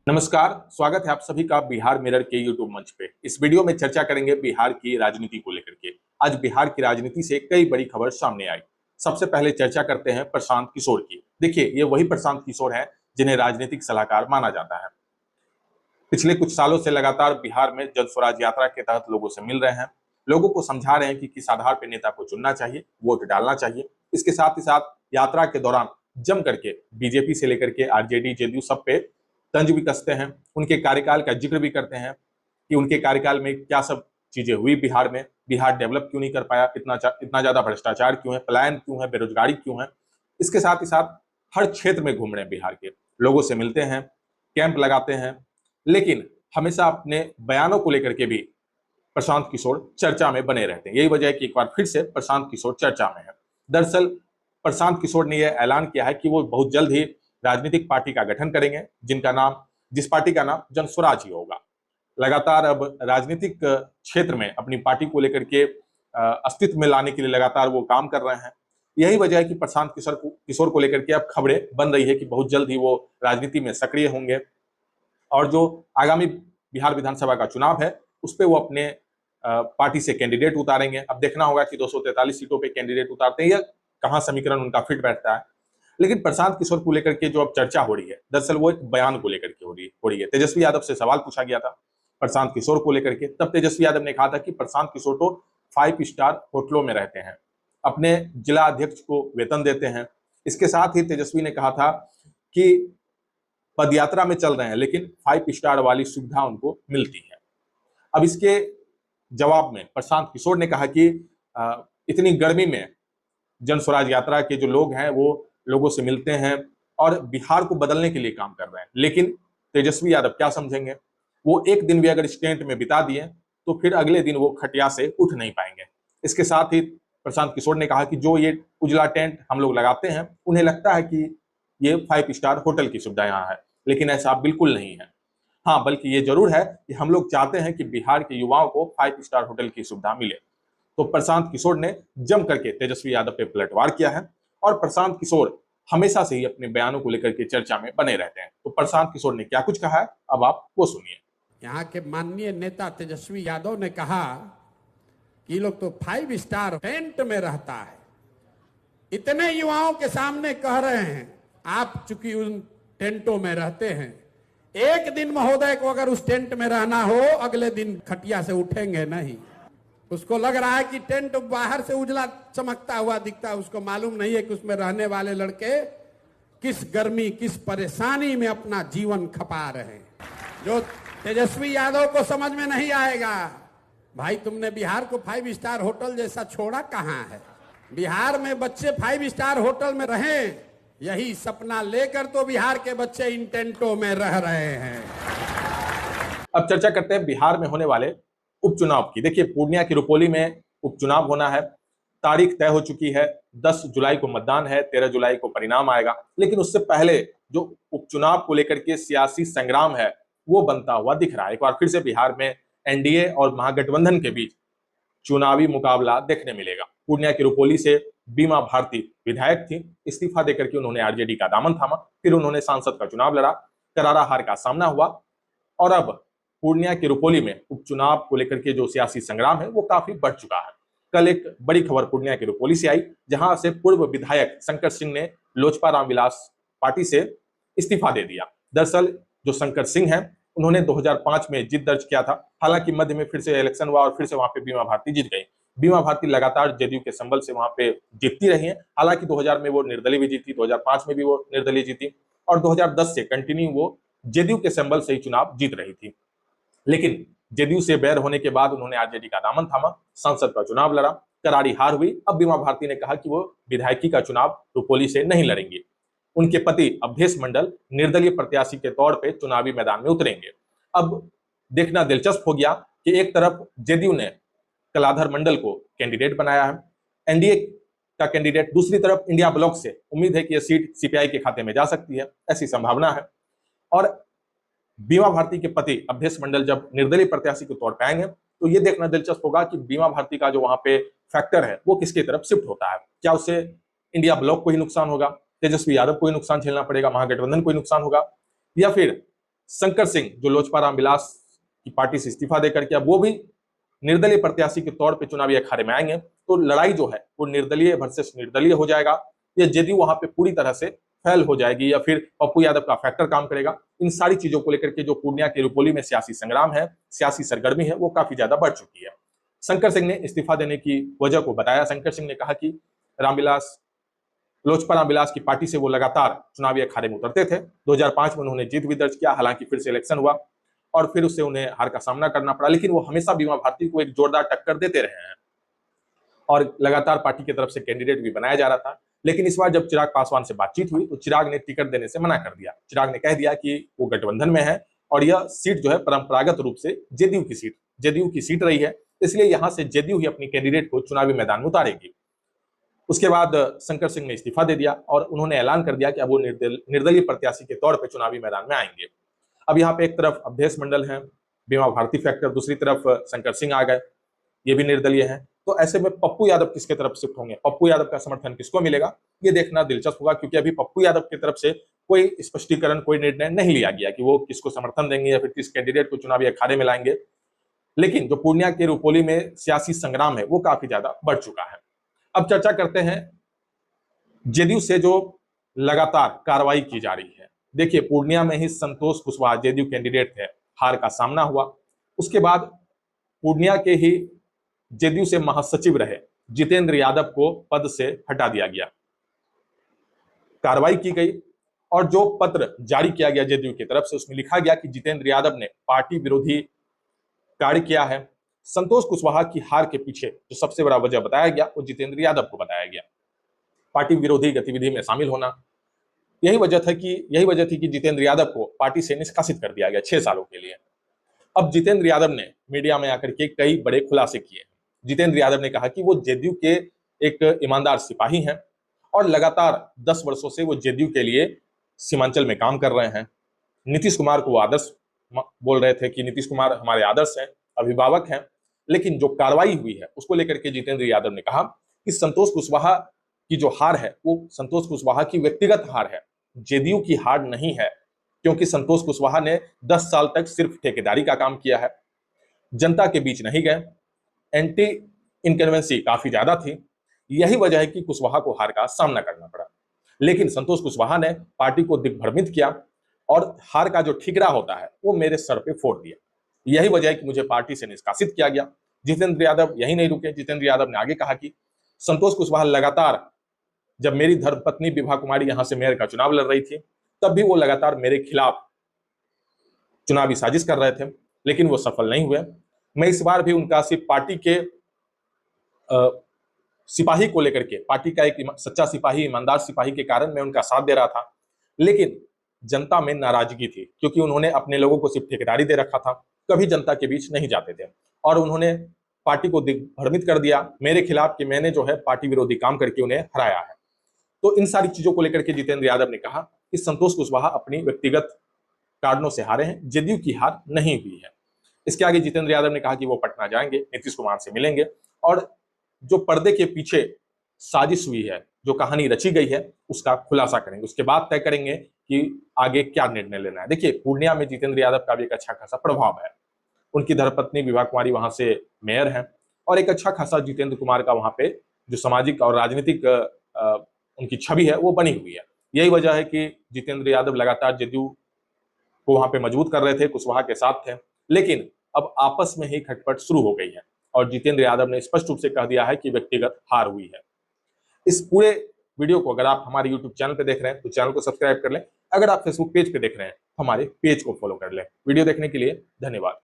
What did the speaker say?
नमस्कार, स्वागत है आप सभी का बिहार मिरर के यूट्यूब मंच पे। इस वीडियो में चर्चा करेंगे बिहार की राजनीति को लेकर के। आज बिहार की राजनीति से कई बड़ी खबर सामने आई। सबसे पहले चर्चा करते हैं प्रशांत किशोर की। देखिए, ये वही प्रशांत किशोर हैं जिन्हें राजनीतिक सलाहकार माना जाता है। पिछले कुछ सालों से लगातार बिहार में जन स्वराज यात्रा के तहत लोगों से मिल रहे हैं, लोगों को समझा रहे हैं कि किस आधार पर नेता को चुनना चाहिए, वोट डालना चाहिए। इसके साथ ही साथ यात्रा के दौरान जम करके बीजेपी से लेकर के आरजेडी, जेडीयू सब पे तंज भी कसते हैं, उनके कार्यकाल का जिक्र भी करते हैं कि उनके कार्यकाल में क्या सब चीजें हुई बिहार में, बिहार डेवलप क्यों नहीं कर पाया, इतना ज्यादा भ्रष्टाचार क्यों है, पलायन क्यों है, बेरोजगारी क्यों है। इसके साथ ही साथ हर क्षेत्र में घूम रहे हैं, बिहार के लोगों से मिलते हैं, कैंप लगाते हैं, लेकिन हमेशा अपने बयानों को लेकर के भी प्रशांत किशोर चर्चा में बने रहते हैं। यही वजह है कि एक बार फिर से प्रशांत किशोर चर्चा में है। दरअसल प्रशांत किशोर ने यह ऐलान किया है कि वो बहुत जल्द ही राजनीतिक पार्टी का गठन करेंगे, जिस पार्टी का नाम जन स्वराज ही होगा। लगातार अब राजनीतिक क्षेत्र में अपनी पार्टी को लेकर के अस्तित्व में लाने के लिए लगातार वो काम कर रहे हैं। यही वजह है कि प्रशांत किशोर को लेकर के अब खबरें बन रही है कि बहुत जल्द ही वो राजनीति में सक्रिय होंगे और जो आगामी बिहार विधानसभा का चुनाव है उस पर वो अपने पार्टी से कैंडिडेट उतारेंगे। अब देखना होगा कि 243 सीटों पे कैंडिडेट उतारते हैं या कहां समीकरण उनका फिट बैठता है। लेकिन प्रशांत किशोर को लेकर के जो अब चर्चा हो रही है, दरअसल वो एक बयान को लेकर के हो रही है। तेजस्वी यादव से सवाल पूछा गया था प्रशांत किशोर को लेकर के, तब तेजस्वी यादव ने कहा था कि प्रशांत किशोर तो 5 स्टार होटलों में रहते हैं, अपने जिला अध्यक्ष को वेतन देते हैं। इसके साथ ही तेजस्वी ने कहा था कि पदयात्रा में चल रहे हैं लेकिन 5 स्टार वाली सुविधा उनको मिलती है। अब इसके जवाब में प्रशांत किशोर ने कहा कि इतनी गर्मी में जन स्वराज यात्रा के जो लोग हैं वो लोगों से मिलते हैं और बिहार को बदलने के लिए काम कर रहे हैं, लेकिन तेजस्वी यादव क्या समझेंगे। वो एक दिन भी अगर इस टेंट में बिता दिए तो फिर अगले दिन वो खटिया से उठ नहीं पाएंगे। इसके साथ ही प्रशांत किशोर ने कहा कि जो ये उजला टेंट हम लोग लगाते हैं उन्हें लगता है कि ये 5 स्टार होटल की सुविधा यहाँ है, लेकिन ऐसा बिल्कुल नहीं है। हाँ, बल्कि ये जरूर है कि हम लोग चाहते हैं कि बिहार के युवाओं को 5 स्टार होटल की सुविधा मिले। तो प्रशांत किशोर ने जम करके तेजस्वी यादव पे पलटवार किया है और प्रशांत किशोर हमेशा से ही अपने बयानों को लेकर के चर्चा में बने रहते हैं। तो प्रशांत किशोर ने क्या कुछ कहा है, अब आप वो सुनिए। यहाँ के माननीय नेता तेजस्वी यादव ने कहा कि ये लोग तो 5 स्टार टेंट में रहता है। इतने युवाओं के सामने कह रहे हैं, आप चूंकि उन टेंटों में रहते हैं, एक दिन महोदय को अगर उस टेंट में रहना हो, अगले दिन खटिया से उठेंगे नहीं। उसको लग रहा है कि टेंट बाहर से उजला चमकता हुआ दिखता है, उसको मालूम नहीं है कि उसमें रहने वाले लड़के किस गर्मी, किस परेशानी में अपना जीवन खपा रहे हैं। जो तेजस्वी यादव को समझ में नहीं आएगा, भाई तुमने बिहार को 5 स्टार होटल जैसा छोड़ा कहां है। बिहार में बच्चे 5 स्टार होटल में रहें, यही सपना लेकर तो बिहार के बच्चे इन टेंटों में रह रहे हैं। अब चर्चा करते हैं बिहार में होने वाले उपचुनाव की। देखिए, पूर्णिया की रुपौली में उपचुनाव होना है, तारीख तय हो चुकी है। 10 जुलाई को मतदान है, 13 जुलाई को परिणाम आएगा। लेकिन उससे पहले जो उपचुनाव को लेकर के सियासी संग्राम है वो बनता हुआ दिख रहा है। एक बार फिर से बिहार में एनडीए और महागठबंधन के बीच चुनावी मुकाबला देखने मिलेगा। पूर्णिया की रुपौली से बीमा भारती विधायक थी, इस्तीफा देकर के उन्होंने आरजेडी का दामन थामा, फिर उन्होंने सांसद का चुनाव लड़ा, करारा हार का सामना हुआ और अब पूर्णिया की रुपौली में उपचुनाव को लेकर के जो सियासी संग्राम है वो काफी बढ़ चुका है। कल एक बड़ी खबर पूर्णिया की रुपौली से आई, जहां से पूर्व विधायक शंकर सिंह ने लोजपा रामविलास पार्टी से इस्तीफा दे दिया। दरअसल जो शंकर सिंह हैं उन्होंने 2005 में जीत दर्ज किया था। हालांकि मध्य में फिर से इलेक्शन हुआ और फिर से वहां पे बीमा भारती जीत गई। बीमा भारती लगातार जेडीयू के संबल से वहां पे जीतती रही है। हालांकि 2000 में वो निर्दलीय भी जीती, 2005 में भी वो निर्दलीय जीती और 2010 से कंटिन्यू वो जेडीयू के संबल से ही चुनाव जीत रही थी। लेकिन जेडीयू से बैर होने के बाद उन्होंने आरजेडी का दामन थामा, सांसद का चुनाव लड़ा, करारी हार हुई। अब बीमा भारती ने कहा कि वो विधायकी का चुनाव रुपौली से नहीं लड़ेंगे। उनके पति अवधेश मंडल निर्दलीय प्रत्याशी के तौर पे चुनावी मैदान में उतरेंगे। अब देखना दिलचस्प हो गया कि एक तरफ जेडीयू ने कलाधर मंडल को कैंडिडेट बनाया है, एनडीए का कैंडिडेट, दूसरी तरफ इंडिया ब्लॉक से उम्मीद है कि यह सीट सीपीआई के खाते में जा सकती है, ऐसी संभावना है। और बीमा भारती के पति अवधेश मंडल जब निर्दलीय प्रत्याशी के तौर पर आएंगे तो ये देखना दिलचस्प होगा कि बीमा भारती का जो वहां पे फैक्टर है वो किसकी तरफ शिफ्ट होता है। क्या उससे इंडिया ब्लॉक को ही नुकसान होगा, तेजस्वी यादव को ही नुकसान झेलना पड़ेगा, महागठबंधन को ही नुकसान होगा, या फिर शंकर सिंह जो लोजपा रामविलास की पार्टी से इस्तीफा देकर के अब वो भी निर्दलीय प्रत्याशी के तौर पे चुनावी अखाड़े में आएंगे, तो लड़ाई जो है वो निर्दलीय वर्सेस निर्दलीय हो जाएगा, या जेडीयू वहां पे पूरी तरह से फेल हो जाएगी, या फिर पप्पू यादव का फैक्टर काम करेगा। इन सारी चीजों को लेकर के जो पूर्णिया के रुपोली में सियासी संग्राम है, सियासी सरगर्मी है, वो काफी ज्यादा बढ़ चुकी है। शंकर सिंह ने इस्तीफा देने की वजह को बताया। शंकर सिंह ने कहा कि लोजपा रामविलास की पार्टी से वो लगातार चुनावी अखाड़े में उतरते थे। 2005 में उन्होंने जीत भी दर्ज किया, हालांकि फिर से इलेक्शन हुआ और फिर उससे उन्हें हार का सामना करना पड़ा, लेकिन वो हमेशा बीमा भारती को एक जोरदार टक्कर देते रहे हैं और लगातार पार्टी की तरफ से कैंडिडेट भी बनाया जा रहा था। लेकिन इस बार जब चिराग पासवान से बातचीत हुई तो चिराग ने टिकट देने से मना कर दिया। चिराग ने कह दिया कि वो गठबंधन में है और यह सीट जो है परंपरागत रूप से जेडीयू की सीट रही है, इसलिए यहां से जेडीयू ही अपनी कैंडिडेट को चुनावी मैदान में उतारेगी। उसके बाद शंकर सिंह ने इस्तीफा दे दिया और उन्होंने ऐलान कर दिया कि अब वो निर्दलीय प्रत्याशी के तौर पर चुनावी मैदान में आएंगे। अब यहाँ पे एक तरफ अवधेश मंडल है, बीमा भारती फैक्टर, दूसरी तरफ शंकर सिंह आ गए, ये भी निर्दलीय है। तो ऐसे में पप्पू यादव किसके तरफ शिफ्ट होंगे, पप्पू यादव का समर्थन किसको मिलेगा, ये देखना दिलचस्प होगा, क्योंकि अभी पप्पू यादव की तरफ से कोई स्पष्टीकरण, कोई निर्णय नहीं लिया गया कि वो किसको समर्थन देंगे या फिर किस कैंडिडेट को चुनावी अखाड़े में लाएंगे। लेकिन जो पूर्णिया के रुपोली में सियासी संग्राम है वो काफी ज्यादा बढ़ चुका है। अब चर्चा करते हैं जेडीयू से जो लगातार कार्रवाई की जा रही है। देखिए, पूर्णिया में ही संतोष कुशवाहा जेडीयू कैंडिडेट थे, हार का सामना हुआ। उसके बाद पूर्णिया के ही जेडीयू से महासचिव रहे जितेंद्र यादव को पद से हटा दिया गया, कार्रवाई की गई और जो पत्र जारी किया गया जेडीयू की तरफ से उसमें लिखा गया कि जितेंद्र यादव ने पार्टी विरोधी कार्य किया है। संतोष कुशवाहा की हार के पीछे जो सबसे बड़ा वजह बताया गया वो जितेंद्र यादव को बताया गया, पार्टी विरोधी गतिविधि में शामिल होना। यही वजह थी कि जितेंद्र यादव को पार्टी से निष्कासित कर दिया गया 6 सालों के लिए। अब जितेंद्र यादव ने मीडिया में आकर के कई बड़े खुलासे किए। जितेंद्र यादव ने कहा कि वो जेडीयू के एक ईमानदार सिपाही हैं और लगातार 10 वर्षों से वो जेडीयू के लिए सीमांचल में काम कर रहे हैं। नीतीश कुमार को वो आदर्श बोल रहे थे कि नीतीश कुमार हमारे आदर्श हैं, अभिभावक हैं। लेकिन जो कार्रवाई हुई है उसको लेकर के जितेंद्र यादव ने कहा कि संतोष कुशवाहा की जो हार है वो संतोष कुशवाहा की व्यक्तिगत हार है, जेडीयू की हार नहीं है, क्योंकि संतोष कुशवाहा ने 10 साल तक सिर्फ ठेकेदारी का काम किया है, जनता के बीच नहीं गए, एंटी इनकन्वेंसी काफी ज्यादा थी। यही वजह है कि कुशवाहा को हार का सामना करना पड़ा। लेकिन संतोष कुशवाहा ने पार्टी को दिग्भ्रमित किया और हार का जो ठिकरा होता है वो मेरे सर पे फोड़ दिया। यही वजह है कि मुझे पार्टी से निष्कासित किया गया। जितेंद्र यादव यही नहीं रुके। जितेंद्र यादव ने आगे कहा कि संतोष कुशवाहा लगातार, जब मेरी धर्मपत्नी विभा कुमारी यहां से मेयर का चुनाव लड़ रही थी तब भी वो लगातार मेरे खिलाफ चुनावी साजिश कर रहे थे, लेकिन वो सफल नहीं हुए। मैं इस बार भी उनका सिर्फ पार्टी के सिपाही को लेकर के, पार्टी का एक सच्चा सिपाही, ईमानदार सिपाही के कारण मैं उनका साथ दे रहा था, लेकिन जनता में नाराजगी थी क्योंकि उन्होंने अपने लोगों को सिर्फ ठेकेदारी दे रखा था, कभी जनता के बीच नहीं जाते थे और उन्होंने पार्टी को दिग्भ्रमित कर दिया मेरे खिलाफ कि मैंने जो है पार्टी विरोधी काम करके उन्हें हराया है। तो इन सारी चीजों को लेकर के जितेंद्र यादव ने कहा कि संतोष कुशवाहा अपनी व्यक्तिगत कारणों से हारे हैं, जेडीयू की हार नहीं हुई है। इसके आगे जितेंद्र यादव ने कहा कि वो पटना जाएंगे, नीतीश कुमार से मिलेंगे और जो पर्दे के पीछे साजिश हुई है, जो कहानी रची गई है, उसका खुलासा करेंगे। उसके बाद तय करेंगे कि आगे क्या निर्णय लेना है। देखिए, पूर्णिया में जितेंद्र यादव का भी एक अच्छा खासा प्रभाव है। उनकी धर्मपत्नी विभा कुमारी वहां से मेयर हैं और एक अच्छा खासा जितेंद्र कुमार का वहां पे जो सामाजिक और राजनीतिक उनकी छवि है वो बनी हुई है। यही वजह है कि जितेंद्र यादव लगातार जेडीयू को वहां पे मजबूत कर रहे थे, कुशवाहा के साथ थे, लेकिन अब आपस में ही खटपट शुरू हो गई है और जितेंद्र यादव ने स्पष्ट रूप से कह दिया है कि व्यक्तिगत हार हुई है। इस पूरे वीडियो को अगर आप हमारे यूट्यूब चैनल पे देख रहे हैं तो चैनल को सब्सक्राइब कर लें। अगर आप फेसबुक पेज पे देख रहे हैं हमारे पेज को फॉलो कर लें। वीडियो देखने के लिए धन्यवाद।